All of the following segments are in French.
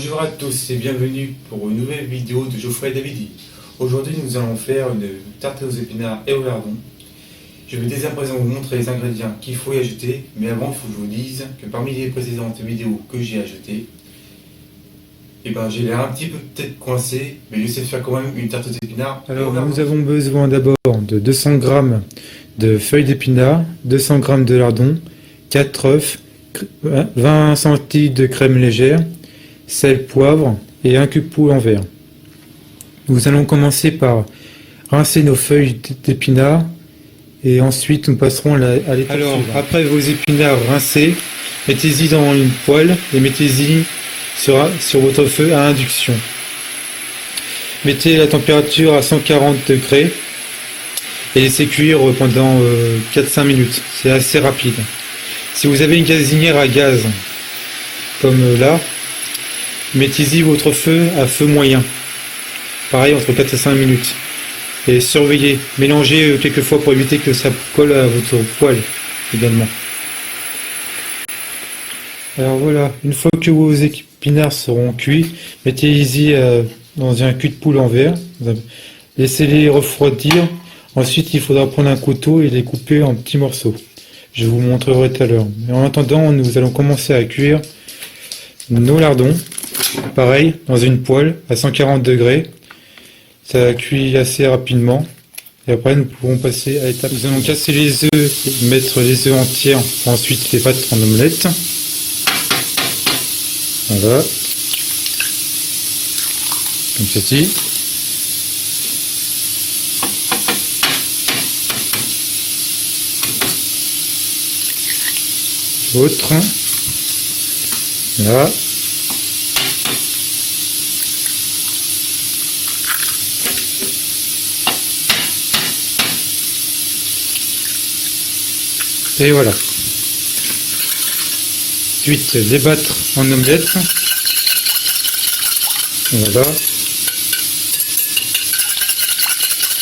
Bonjour à tous et bienvenue pour une nouvelle vidéo de Geoffrey Davidi. Aujourd'hui nous allons faire une tarte aux épinards et au lardon. Je vais dès à présent vous montrer les ingrédients qu'il faut y ajouter, mais avant il faut que je vous dise que parmi les précédentes vidéos que j'ai ajoutées, j'ai l'air un petit peu peut-être coincé, mais je sais faire quand même une tarte aux épinards. Alors nous avons besoin d'abord de 200 g de feuilles d'épinards, 200 g de lardons, 4 œufs, 20 cl de crème légère, sel, poivre et un cube poule en verre. Nous allons commencer par rincer nos feuilles d'épinards et ensuite nous passerons à l'étape suivante. Après vos épinards rincés, mettez-y dans une poêle et mettez-y sur votre feu à induction. Mettez la température à 140 degrés et laissez cuire pendant 4-5 minutes. C'est assez rapide. Si vous avez une gazinière à gaz, comme là, mettez-y votre feu à feu moyen. Pareil, entre 4 et 5 minutes. Et surveillez, mélangez quelques fois pour éviter que ça colle à votre poêle également. Alors voilà, une fois que vos épinards seront cuits, mettez-y dans un cul de poule en verre. Laissez-les refroidir. Ensuite, il faudra prendre un couteau et les couper en petits morceaux. Je vous montrerai tout à l'heure. Mais en attendant, nous allons commencer à cuire nos lardons. Pareil, dans une poêle à 140 degrés. Ça cuit assez rapidement. Et après, nous pourrons passer à l'étape. Nous allons casser les œufs et mettre les œufs entiers. Ensuite, les battre en omelette. Voilà. Comme ceci. Autre. Là. Et voilà. Ensuite, débattre en omelette. Voilà.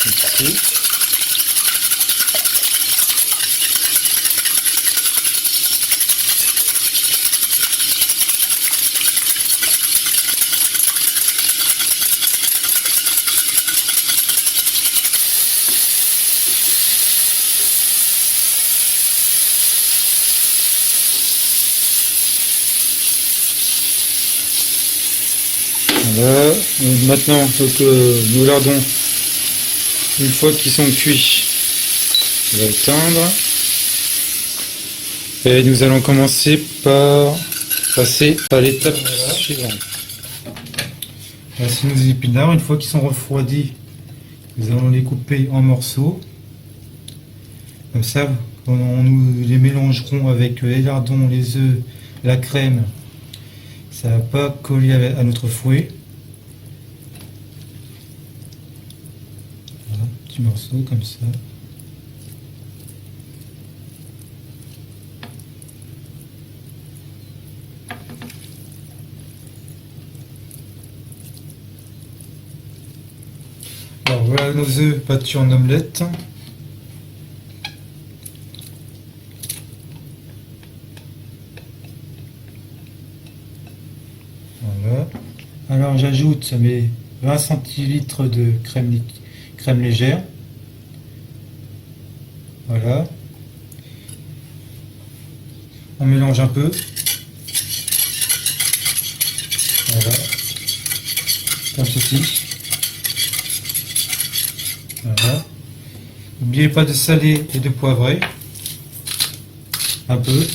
Ici. Voilà. Maintenant nos lardons, une fois qu'ils sont cuits, on va éteindre. Et nous allons commencer par passer à l'étape suivante. Voici nos épinards. Une fois qu'ils sont refroidis, nous allons les couper en morceaux. Comme ça, nous les mélangerons avec les lardons, les œufs, la crème. Ça ne va pas coller à notre fouet. Voilà, petits morceaux comme ça. Alors voilà nos œufs battus en omelette. Voilà. Alors j'ajoute mes 20 centilitres de crème légère. Voilà. On mélange un peu. Voilà. Comme ceci. Voilà. N'oubliez pas de saler et de poivrer. Un peu.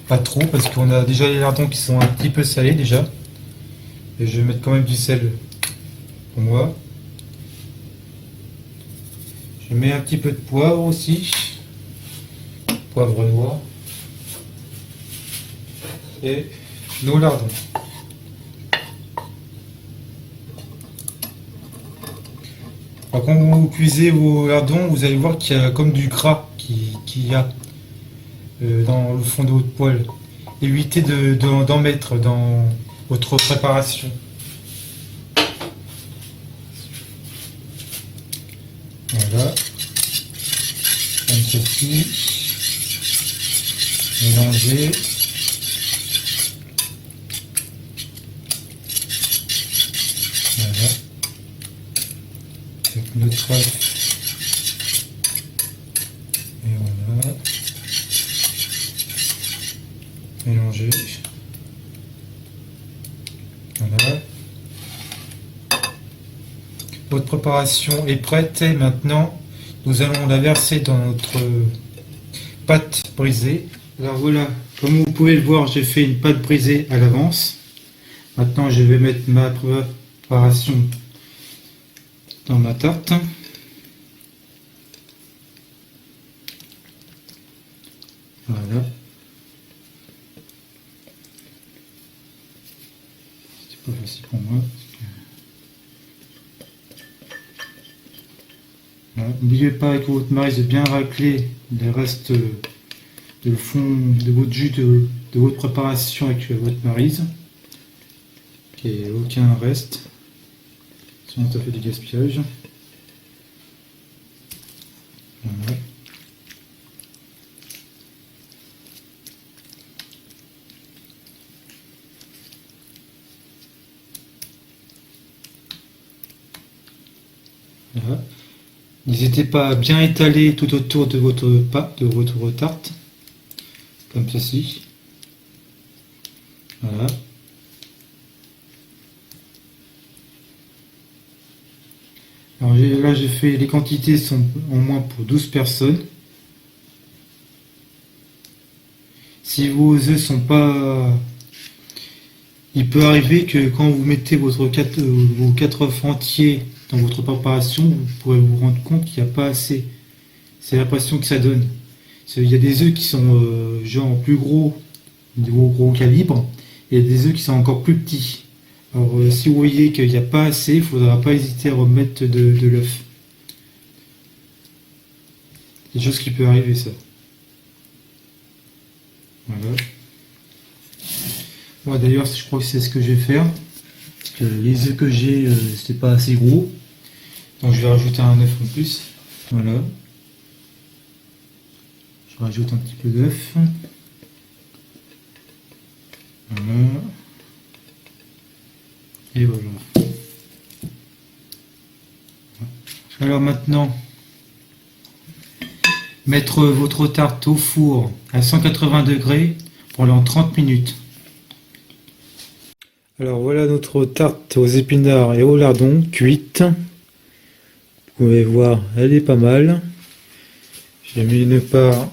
Pas trop parce qu'on a déjà les lardons qui sont un petit peu salés déjà. Et je vais mettre quand même du sel pour moi. Je mets un petit peu de poivre aussi. Poivre noir. Et nos lardons. Alors, quand vous cuisez vos lardons, vous allez voir qu'il y a comme du gras qu'il y a dans le fond de votre poêle. Évitez d'en mettre dans votre préparation. Voilà. Comme ceci. Mélanger. Voilà. Avec notre œuf. Et voilà. Mélanger. Voilà. Votre préparation est prête et maintenant nous allons la verser dans notre pâte brisée. Alors voilà, comme vous pouvez le voir, j'ai fait une pâte brisée à l'avance. Maintenant je vais mettre ma préparation dans ma tarte. Voilà. C'est pas facile pour moi. Voilà. N'oubliez pas avec votre marise de bien racler les restes de fond de votre jus de votre préparation avec votre marise. Qu'il n'y ait aucun reste. Sinon ça fait du gaspillage. Voilà. Voilà. N'hésitez pas à bien étaler tout autour de votre pâte, de votre tarte, comme ceci. Voilà. Alors là, j'ai fait, les quantités sont au moins pour 12 personnes. Si vos œufs sont pas... Il peut arriver que quand vous mettez vos 4 œufs entiers dans votre préparation, vous pourrez vous rendre compte qu'il n'y a pas assez. C'est l'impression que ça donne. Il y a des œufs qui sont genre plus gros, de gros calibre, et il y a des œufs qui sont encore plus petits. Alors si vous voyez qu'il n'y a pas assez, il ne faudra pas hésiter à remettre de l'œuf. C'est des choses qui peut arriver, ça. Voilà. Moi d'ailleurs, je crois que c'est ce que je vais faire. Parce que les œufs que j'ai, c'était pas assez gros. Donc je vais rajouter un œuf en plus. Voilà. Je rajoute un petit peu d'œuf. Voilà. Et voilà. Alors maintenant, mettre votre tarte au four à 180 degrés pendant 30 minutes. Alors voilà notre tarte aux épinards et au lardon cuite. Vous pouvez voir, elle est pas mal. J'ai mis une part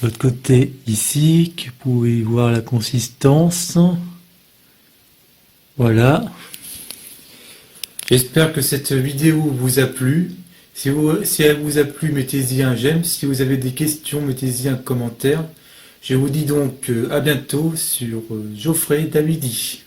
de l'autre côté ici, que vous pouvez voir la consistance. Voilà. J'espère que cette vidéo vous a plu. Si elle vous a plu, mettez-y un j'aime. Si vous avez des questions, mettez-y un commentaire. Je vous dis donc à bientôt sur Geoffrey Davidi.